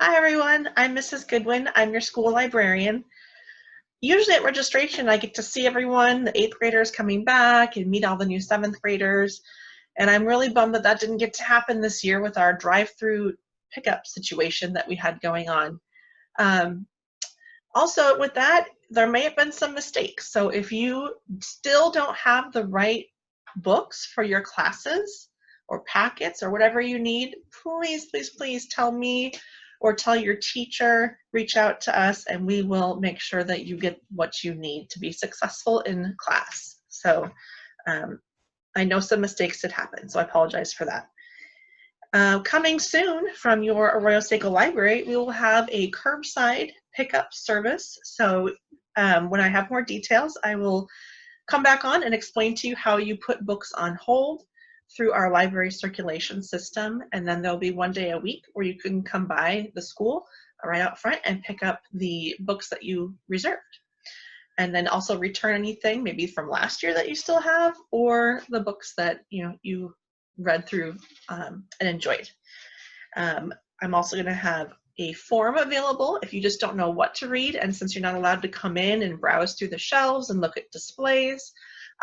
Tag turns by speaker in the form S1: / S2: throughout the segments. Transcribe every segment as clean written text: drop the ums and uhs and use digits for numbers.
S1: Hi everyone, I'm Mrs. Goodwin. I'm your school librarian. Usually at registration I get to see everyone, the 8th graders coming back and meet all the new 7th graders, and I'm really bummed that that didn't get to happen this year with our drive-through pickup situation that we had going on. Also with that, there may have been some mistakes, so if you still don't have the right books for your classes or packets or whatever you need, please, please, please tell me or tell your teacher, reach out to us, and we will make sure that you get what you need to be successful in class. So I know some mistakes did happen, so I apologize for that. Coming soon from your Arroyo Seco Library, we will have a curbside pickup service. So when I have more details, I will come back on and explain to you how you put books on hold through our library circulation system, and then there'll be one day a week where you can come by the school right out front and pick up the books that you reserved, and then also return anything maybe from last year that you still have, or the books that you read through and enjoyed. I'm also going to have a form available if you just don't know what to read, and since you're not allowed to come in and browse through the shelves and look at displays,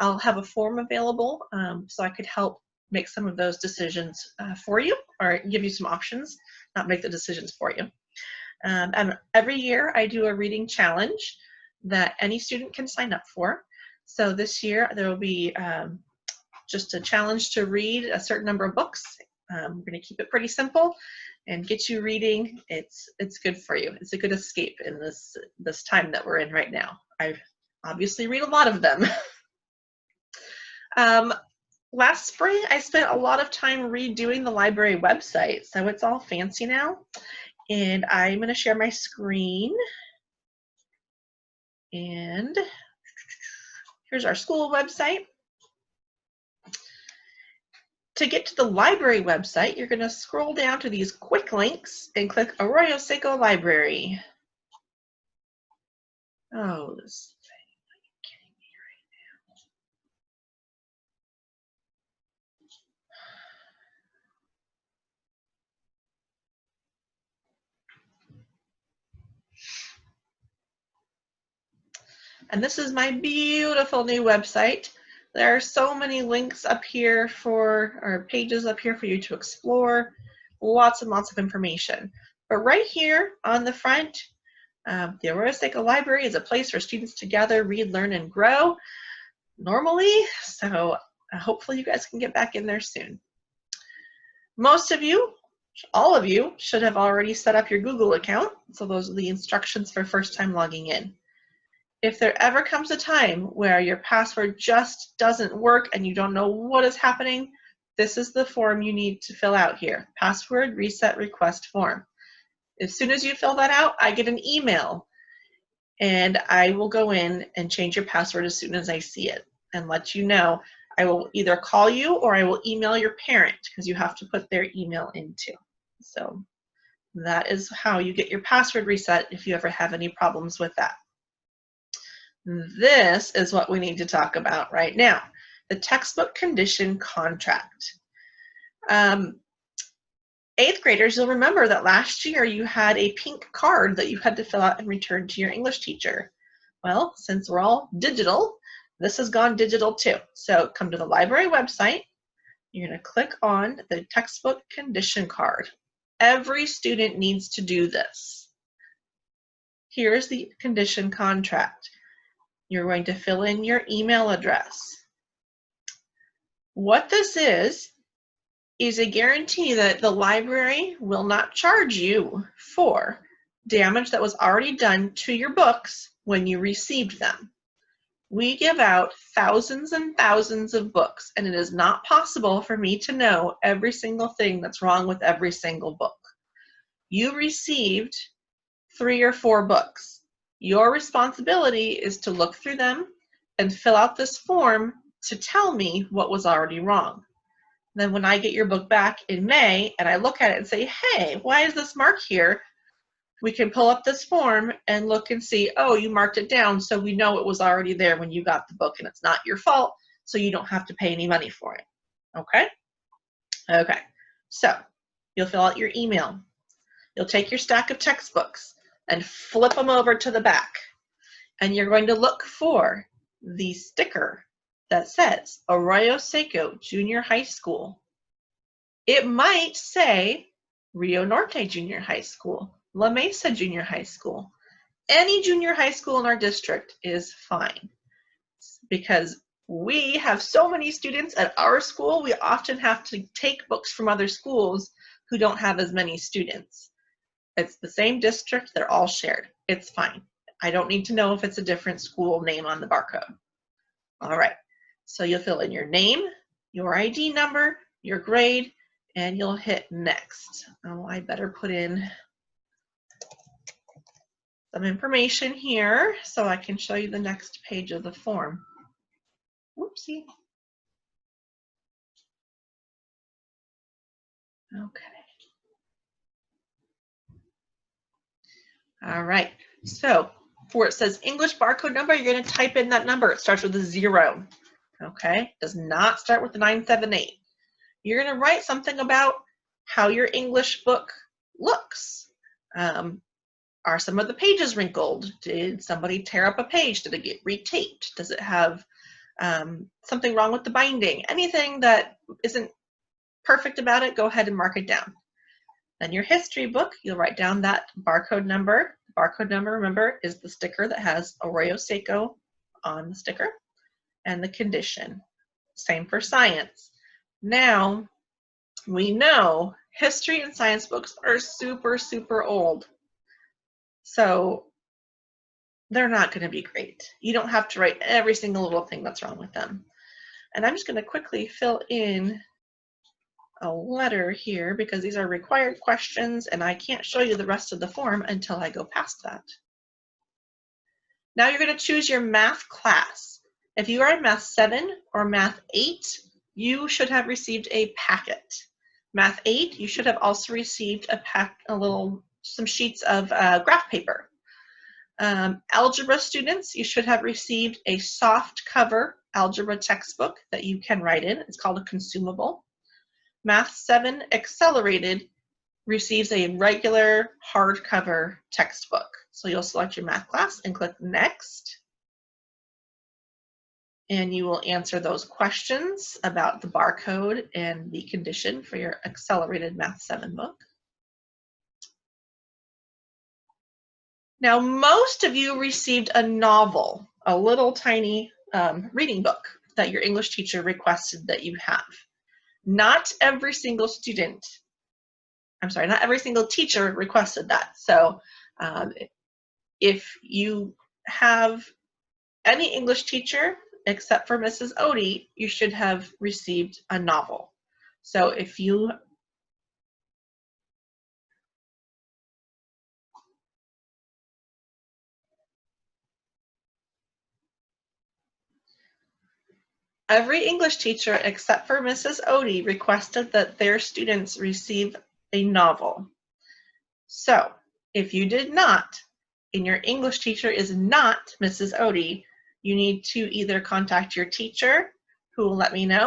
S1: I'll have a form available so I could help make some of those decisions for you, or give you some options, not make the decisions for you. And every year I do a reading challenge that any student can sign up for. So this year there will be just a challenge to read a certain number of books. We're going to keep it pretty simple and get you reading. It's good for you. It's a good escape in this time that we're in right now. I obviously read a lot of them. Last spring, I spent a lot of time redoing the library website, so it's all fancy now. And I'm going to share my screen. And here's our school website. To get to the library website, you're going to scroll down to these quick links and click Arroyo Seco Library. Oh, this thing, are you kidding me right now? And this is my beautiful new website. There are so many links up here or pages up here for you to explore. Lots and lots of information. But right here on the front, the Arroyo Seco Library is a place for students to gather, read, learn, and grow normally. So hopefully you guys can get back in there soon. Most of you, all of you, should have already set up your Google account. So those are the instructions for first time logging in. If there ever comes a time where your password just doesn't work and you don't know what is happening, this is the form you need to fill out here, password reset request form. As soon as you fill that out, I get an email, and I will go in and change your password as soon as I see it and let you know. I will either call you or I will email your parent, because you have to put their email in too. So that is how you get your password reset if you ever have any problems with that. This is what we need to talk about right now, the textbook condition contract. 8th graders, you'll remember that last year you had a pink card that you had to fill out and return to your English teacher. Well, since we're all digital, this has gone digital too. So come to the library website, you're going to click on the textbook condition card. Every student needs to do this. Here's the condition contract. You're going to fill in your email address. What this is a guarantee that the library will not charge you for damage that was already done to your books when you received them. We give out thousands and thousands of books, and it is not possible for me to know every single thing that's wrong with every single book. You received 3 or 4 books. Your responsibility is to look through them and fill out this form to tell me what was already wrong. Then when I get your book back in May and I look at it and say, hey, why is this mark here? We can pull up this form and look and see, oh, you marked it down, so we know it was already there when you got the book and it's not your fault, so you don't have to pay any money for it. Okay? Okay. So you'll fill out your email. You'll take your stack of textbooks and flip them over to the back. And you're going to look for the sticker that says Arroyo Seco Junior High School. It might say Rio Norte Junior High School, La Mesa Junior High School. Any junior high school in our district is fine, because we have so many students at our school, we often have to take books from other schools who don't have as many students. It's the same district, they're all shared. It's fine. I don't need to know if it's a different school name on the barcode. All right, so you'll fill in your name, your ID number, your grade, and you'll hit next. Oh, I better put in some information here so I can show you the next page of the form. Whoopsie. Okay. All right, so where it says English barcode number, you're going to type in that number. It starts with a 0. Okay, does not start with the 978. You're going to write something about how your English book looks. Are some of the pages wrinkled? Did somebody tear up a page? Did it get retaped? Does it have something wrong with the binding? Anything that isn't perfect about it, go ahead and mark it down. Then your history book, you'll write down that barcode number. The barcode number, remember, is the sticker that has Arroyo Seco on the sticker, and the condition. Same for science. Now, we know history and science books are super, super old. So they're not going to be great. You don't have to write every single little thing that's wrong with them. And I'm just going to quickly fill in a letter here because these are required questions and I can't show you the rest of the form until I go past that. Now you're going to choose your math class. If you are in Math 7 or Math 8, you should have received a packet. Math 8, you should have also received some sheets of graph paper. Algebra students, you should have received a soft cover algebra textbook that you can write in. It's called a consumable. Math 7 Accelerated receives a regular hardcover textbook. So you'll select your math class and click Next. And you will answer those questions about the barcode and the condition for your Accelerated Math 7 book. Now, most of you received a novel, a little tiny reading book that your English teacher requested that you have. Not every single student, not every single teacher requested that. So if you have any English teacher except for Mrs. Odie, you should have received a novel. So if you every English teacher except for Mrs. Odie requested that their students receive a novel. So if you did not, and your English teacher is not Mrs. Odie, you need to either contact your teacher, who will let me know,